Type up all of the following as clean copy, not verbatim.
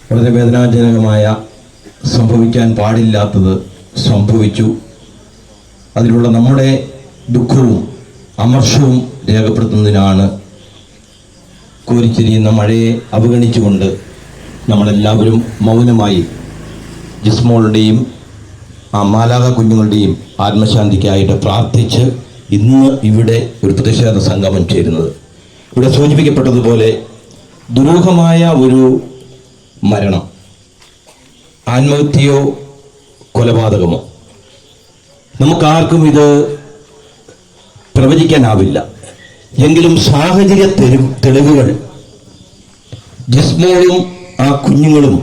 വളരെ വേദനാജനകമായ സംഭവിക്കാൻ പാടില്ലാത്തത് സംഭവിച്ചു. അതിലുള്ള നമ്മുടെ ദുഃഖവും അമർഷവും രേഖപ്പെടുത്തുന്നതിനാണ് കോരിച്ചെരിയുന്ന മഴയെ അവഗണിച്ചുകൊണ്ട് നമ്മളെല്ലാവരും മൗനമായി ജിസ്മോളുടെയും ആ മാലാഖ കുഞ്ഞുങ്ങളുടെയും ആത്മശാന്തിക്കായിട്ട് പ്രാർത്ഥിച്ച് ഇന്ന് ഇവിടെ ഒരു പ്രതിഷേധ സംഗമം ചേരുന്നത്. ഇവിടെ സൂചിപ്പിക്കപ്പെട്ടതുപോലെ ദുരൂഹമായ ഒരു മരണം, ആത്മഹത്യയോ കൊലപാതകമോ, നമുക്കാർക്കും ഇത് പ്രവചിക്കാനാവില്ല. എങ്കിലും സാഹചര്യ തെളിവുകൾ ജിസ്മോളും ആ കുഞ്ഞുങ്ങളും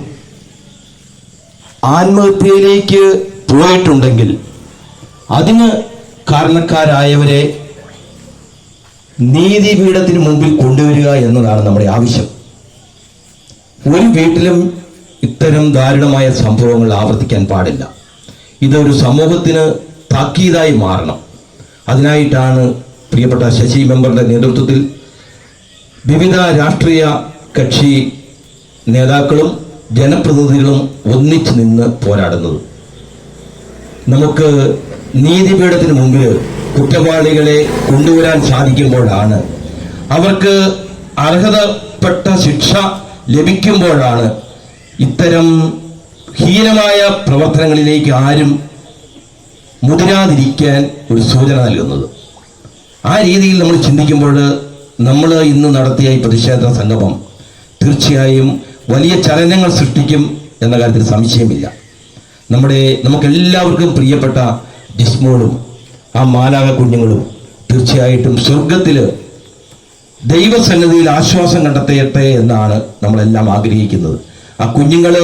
ആത്മഹത്യയിലേക്ക് പോയിട്ടുണ്ടെങ്കിൽ അതിന് കാരണക്കാരായവരെ നീതിപീഠത്തിന് മുമ്പിൽ കൊണ്ടുവരിക എന്നതാണ് നമ്മുടെ ആവശ്യം. ഒരു വീട്ടിലും ഇത്തരം ദാരുണമായ സംഭവങ്ങൾ ആവർത്തിക്കാൻ പാടില്ല. ഇതൊരു സമൂഹത്തിന് താക്കീതായി മാറണം. അതിനായിട്ടാണ് പ്രിയപ്പെട്ട ശശി മെമ്പറുടെ നേതൃത്വത്തിൽ വിവിധ രാഷ്ട്രീയ കക്ഷി നേതാക്കളും ജനപ്രതിനിധികളും ഒന്നിച്ചു നിന്ന് പോരാടുന്നത്. നമുക്ക് നീതിപീഠത്തിന് മുമ്പിൽ കുറ്റവാളികളെ കൊണ്ടുവരാൻ സാധിക്കുമ്പോഴാണ്, അവർക്ക് അർഹതപ്പെട്ട ശിക്ഷ ലഭിക്കുമ്പോഴാണ് ഇത്തരം ഹീനമായ പ്രവർത്തനങ്ങളിലേക്ക് ആരും മുതിരാതിരിക്കാൻ ഒരു സൂചന നൽകുന്നത്. ആ രീതിയിൽ നമ്മൾ ചിന്തിക്കുമ്പോൾ നമ്മൾ ഇന്ന് നടത്തിയ ഈ പ്രതിഷേധ സംഗമം തീർച്ചയായും വലിയ ചലനങ്ങൾ സൃഷ്ടിക്കും എന്ന കാര്യത്തിൽ സംശയമില്ല. നമുക്കെല്ലാവർക്കും പ്രിയപ്പെട്ട ജിസ്മോളും ആ മാലാഖ കുഞ്ഞുങ്ങളും തീർച്ചയായിട്ടും സ്വർഗത്തിൽ ദൈവസന്നിധിയിൽ ആശ്വാസം കണ്ടെത്തട്ടെ എന്നാണ് നമ്മളെല്ലാം ആഗ്രഹിക്കുന്നത്. ആ കുഞ്ഞുങ്ങൾ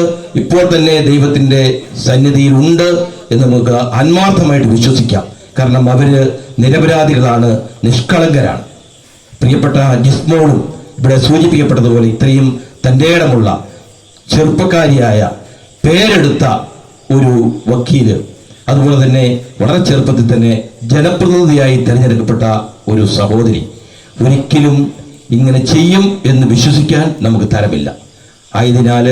ഇപ്പോൾ തന്നെ ദൈവത്തിൻ്റെ സന്നിധിയിൽ ഉണ്ട് എന്ന് നമുക്ക് ആത്മാർത്ഥമായിട്ട് വിശ്വസിക്കാം. കാരണം അവര് നിരപരാധികളാണ്, നിഷ്കളങ്കരാണ്. പ്രിയപ്പെട്ട ജിസ്മോളും ഇവിടെ സൂചിപ്പിക്കപ്പെട്ടതുപോലെ ഇത്രയും തൻ്റെ ഇടമുള്ള ചെറുപ്പക്കാരിയായ പേരെടുത്ത ഒരു വക്കീല്, അതുപോലെ തന്നെ വളരെ ചെറുപ്പത്തിൽ തന്നെ ജനപ്രതിനിധിയായി തിരഞ്ഞെടുക്കപ്പെട്ട ഒരു സഹോദരി ഒരിക്കലും ഇങ്ങനെ ചെയ്യും എന്ന് വിശ്വസിക്കാൻ നമുക്ക് തരമില്ല. ആയതിനാൽ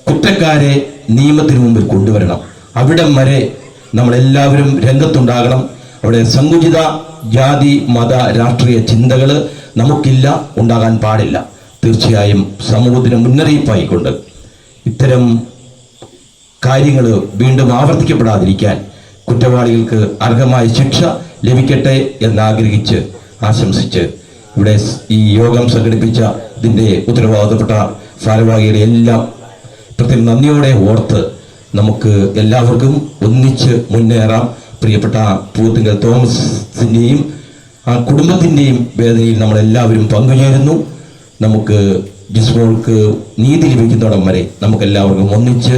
കുറ്റക്കാരെ നിയമത്തിന് മുമ്പിൽ കൊണ്ടുവരണം. അവിടം വരെ നമ്മളെല്ലാവരും രംഗത്തുണ്ടാകണം. അവിടെ സങ്കുചിത ജാതി മത രാഷ്ട്രീയ ചിന്തകൾ നമുക്കില്ല, ഉണ്ടാകാൻ പാടില്ല. തീർച്ചയായും സമൂഹത്തിന് മുന്നറിയിപ്പായിക്കൊണ്ട് ഇത്തരം കാര്യങ്ങൾ വീണ്ടും ആവർത്തിക്കപ്പെടാതിരിക്കാൻ കുറ്റവാളികൾക്ക് അർഹമായ ശിക്ഷ ലഭിക്കട്ടെ എന്നാഗ്രഹിച്ച് ആശംസിച്ച് ഇവിടെ ഈ യോഗം സംഘടിപ്പിച്ച ഇതിൻ്റെ ഉത്തരവാദിത്തപ്പെട്ട ഭാരവാഹികളെ എല്ലാം പ്രത്യേകം നന്ദിയോടെ ഓർത്ത് നമുക്ക് എല്ലാവർക്കും ഒന്നിച്ച് മുന്നേറാം. പ്രിയപ്പെട്ട പൂത്തിങ്കൽ തോമസിൻ്റെയും ആ കുടുംബത്തിൻ്റെയും വേദനയിൽ നമ്മളെല്ലാവരും പങ്കുചേരുന്നു. നമുക്ക് ജിസ്മോൾക്ക് നീതി ലഭിക്കുന്നിടം വരെ നമുക്കെല്ലാവർക്കും ഒന്നിച്ച്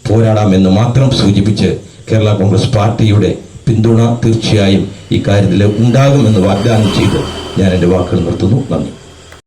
പോരാടാമെന്ന് മാത്രം സൂചിപ്പിച്ച് കേരള കോൺഗ്രസ് പാർട്ടിയുടെ പിന്തുണ തീർച്ചയായും ഈ കാര്യത്തിൽ ഉണ്ടാകുമെന്ന് വാഗ്ദാനം ചെയ്ത് ഞാൻ എൻ്റെ വാക്കുകൾ നിർത്തുന്നു. നന്ദി.